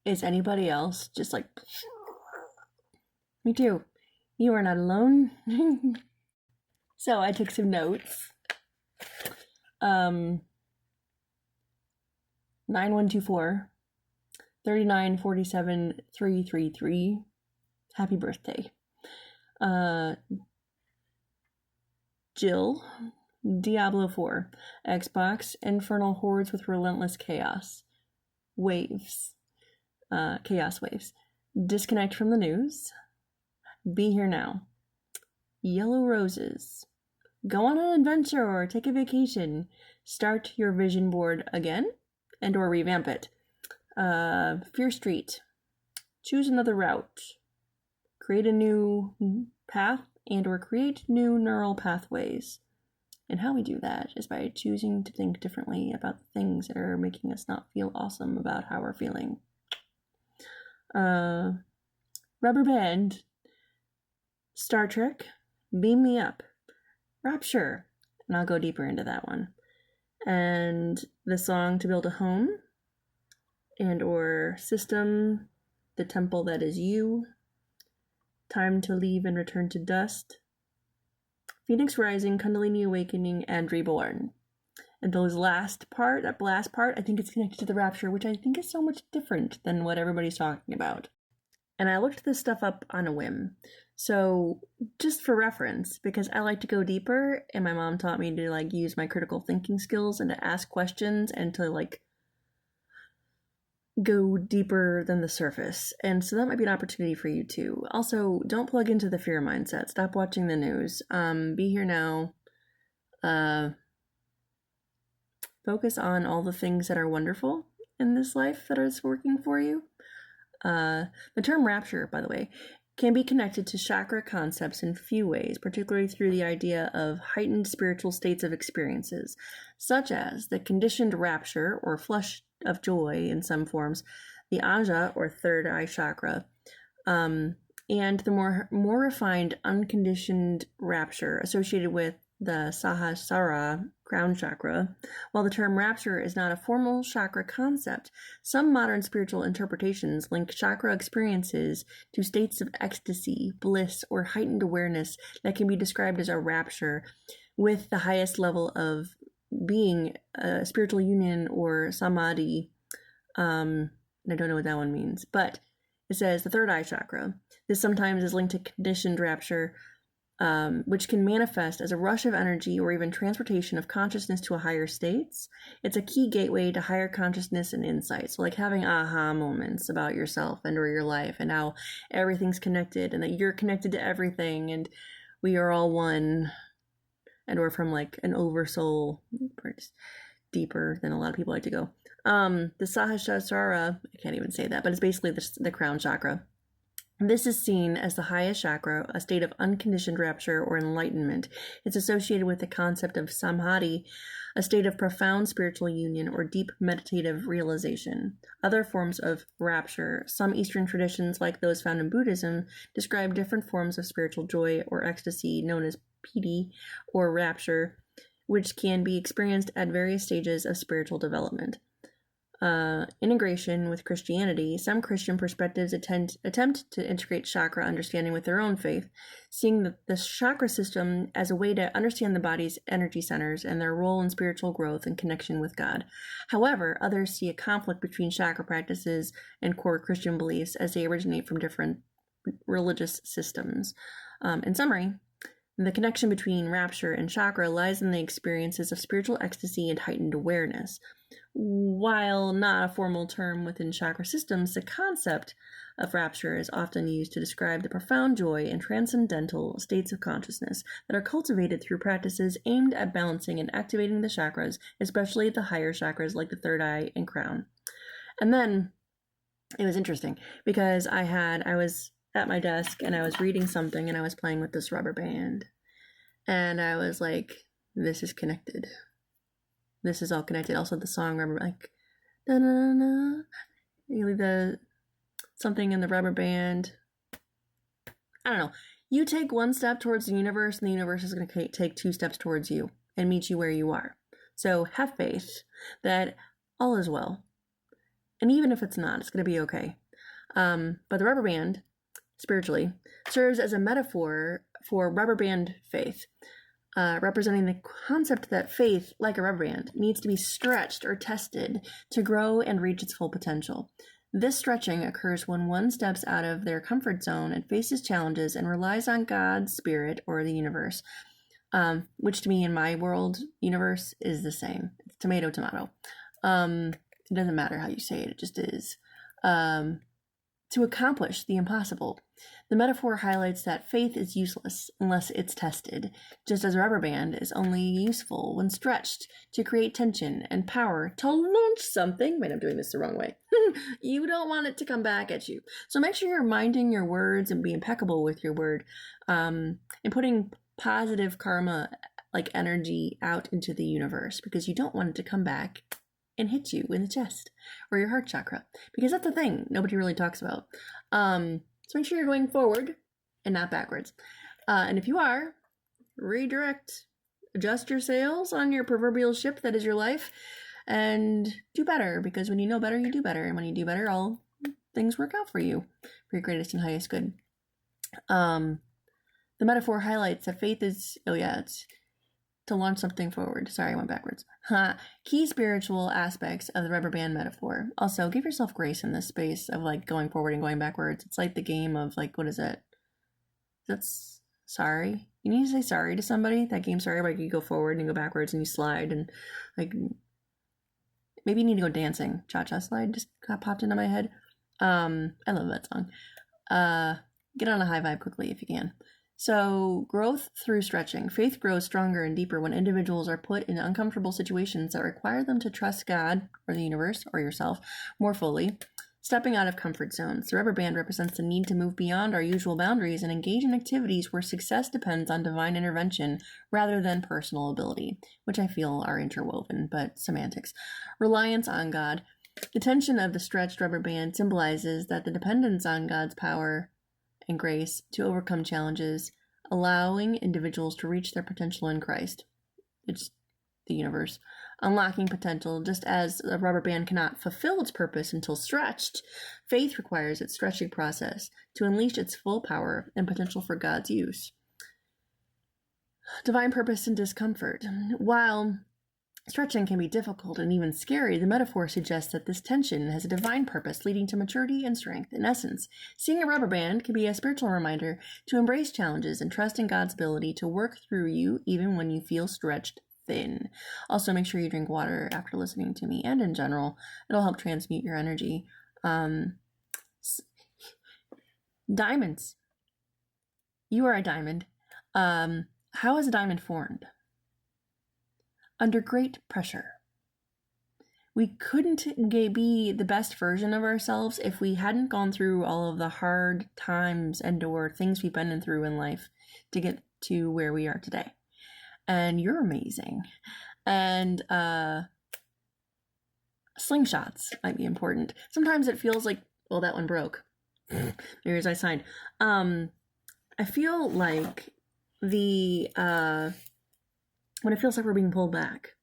Is anybody else just like, me too. You are not alone. So I took some notes. 9124 3947 333. Happy birthday. Jill, Diablo 4, Xbox, Infernal Hordes with Relentless Chaos, Waves, Chaos Waves, Disconnect from the News, Be Here Now, Yellow Roses, Go on an adventure or take a vacation, start your vision board again, and or revamp it, Fear Street, choose another route, create a new path, and or create new neural pathways. And how we do that is by choosing to think differently about the things that are making us not feel awesome about how we're feeling. Rubber Band, Star Trek, Beam Me Up, Rapture, and I'll go deeper into that one. And the song To Build a Home, and or System, The Temple That Is You, Time to Leave and Return to Dust, Phoenix Rising, Kundalini Awakening, and Reborn. And that last part, I think it's connected to the Rapture, which I think is so much different than what everybody's talking about. And I looked this stuff up on a whim. So just for reference, because I like to go deeper, and my mom taught me to like use my critical thinking skills and to ask questions and to like go deeper than the surface. And so that might be an opportunity for you too. Also, don't plug into the fear mindset. Stop watching the news. Be Here Now. Focus on all the things that are wonderful in this life that is working for you. The term rapture, by the way, can be connected to chakra concepts in few ways, particularly through the idea of heightened spiritual states of experiences, such as the conditioned rapture or flush of joy in some forms, the Aja or third eye chakra, and the more refined unconditioned rapture associated with the Sahasrara crown chakra. While the term rapture is not a formal chakra concept, some modern spiritual interpretations link chakra experiences to states of ecstasy, bliss, or heightened awareness that can be described as a rapture, with the highest level of being a spiritual union or samadhi. I don't know what that one means, but it says the third eye chakra. This sometimes is linked to conditioned rapture, which can manifest as a rush of energy or even transportation of consciousness to a higher states. It's a key gateway to higher consciousness and insight. So like having aha moments about yourself and or your life and how everything's connected and that you're connected to everything and we are all one, and or from like an oversoul, deeper than a lot of people like to go. The Sahasrara, I can't even say that, but it's basically the crown chakra. This is seen as the highest chakra, a state of unconditioned rapture or enlightenment. It's associated with the concept of samadhi, a state of profound spiritual union or deep meditative realization. Other forms of rapture, some Eastern traditions like those found in Buddhism, describe different forms of spiritual joy or ecstasy known as piti or rapture, which can be experienced at various stages of spiritual development. Integration with Christianity, some Christian perspectives attempt to integrate chakra understanding with their own faith, seeing the chakra system as a way to understand the body's energy centers and their role in spiritual growth and connection with God. However, others see a conflict between chakra practices and core Christian beliefs as they originate from different religious systems. In summary, the connection between rapture and chakra lies in the experiences of spiritual ecstasy and heightened awareness. While not a formal term within chakra systems, the concept of rapture is often used to describe the profound joy and transcendental states of consciousness that are cultivated through practices aimed at balancing and activating the chakras, especially the higher chakras like the third eye and crown. And then it was interesting because I was at my desk and I was reading something and I was playing with this rubber band and I was like, this is connected. This is all connected. Also the song rubber, like, da na na, the something in the rubber band. I don't know. You take one step towards the universe and the universe is going to take 2 steps towards you and meet you where you are. So have faith that all is well. And even if it's not, it's going to be okay. But the rubber band, spiritually, serves as a metaphor for rubber band faith, representing the concept that faith, like a rubber band, needs to be stretched or tested to grow and reach its full potential. This stretching occurs when one steps out of their comfort zone and faces challenges and relies on God's spirit or the universe, which to me in my world, universe, is the same. It's tomato, tomato. It doesn't matter how you say it, it just is. To accomplish the impossible. The metaphor highlights that faith is useless unless it's tested, just as a rubber band is only useful when stretched to create tension and power to launch something. Wait, I'm doing this the wrong way. You don't want it to come back at you. So make sure you're minding your words and be impeccable with your word, and putting positive karma, like energy, out into the universe, because you don't want it to come back and hit you in the chest or your heart chakra, because that's the thing nobody really talks about. So make sure you're going forward and not backwards. And if you are, redirect, adjust your sails on your proverbial ship that is your life, and do better, because when you know better, you do better. And when you do better, all things work out for you for your greatest and highest good. The metaphor highlights that faith is, it's to launch something forward. Sorry, I went backwards. Key spiritual aspects of the rubber band metaphor. Also, give yourself grace in this space of like going forward and going backwards. It's like the game of like, what is it? That's sorry. You need to say sorry to somebody. That game, sorry, like you go forward and go backwards and you slide, and like maybe you need to go dancing. Cha-cha slide just got popped into my head. I love that song. Get on a high vibe quickly if you can. So, growth through stretching. Faith grows stronger and deeper when individuals are put in uncomfortable situations that require them to trust God or the universe or yourself more fully. Stepping out of comfort zones. The rubber band represents the need to move beyond our usual boundaries and engage in activities where success depends on divine intervention rather than personal ability, which I feel are interwoven, but semantics. Reliance on God. The tension of the stretched rubber band symbolizes that the dependence on God's power and grace to overcome challenges, allowing individuals to reach their potential in Christ. It's the universe. Unlocking potential. Just as a rubber band cannot fulfill its purpose until stretched, faith requires its stretching process to unleash its full power and potential for God's use. Divine purpose and discomfort. While stretching can be difficult and even scary, the metaphor suggests that this tension has a divine purpose leading to maturity and strength. In essence, seeing a rubber band can be a spiritual reminder to embrace challenges and trust in God's ability to work through you even when you feel stretched thin. Also, make sure you drink water after listening to me, and in general, it'll help transmute your energy. Diamonds. You are a diamond. How is a diamond formed? Under great pressure. We couldn't be the best version of ourselves if we hadn't gone through all of the hard times and or things we've been through in life to get to where we are today. And you're amazing. And slingshots might be important. Sometimes it feels like, well, that one broke. Here's I signed. I feel like when it feels like we're being pulled back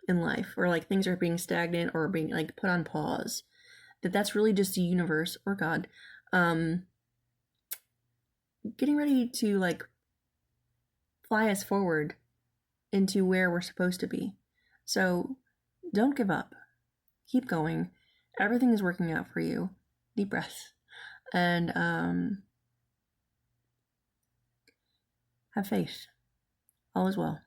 in life, or like things are being stagnant or being like put on pause, that's really just the universe or God getting ready to like fly us forward into where we're supposed to be. So don't give up. Keep going. Everything is working out for you. Deep breaths. And have faith. All is well.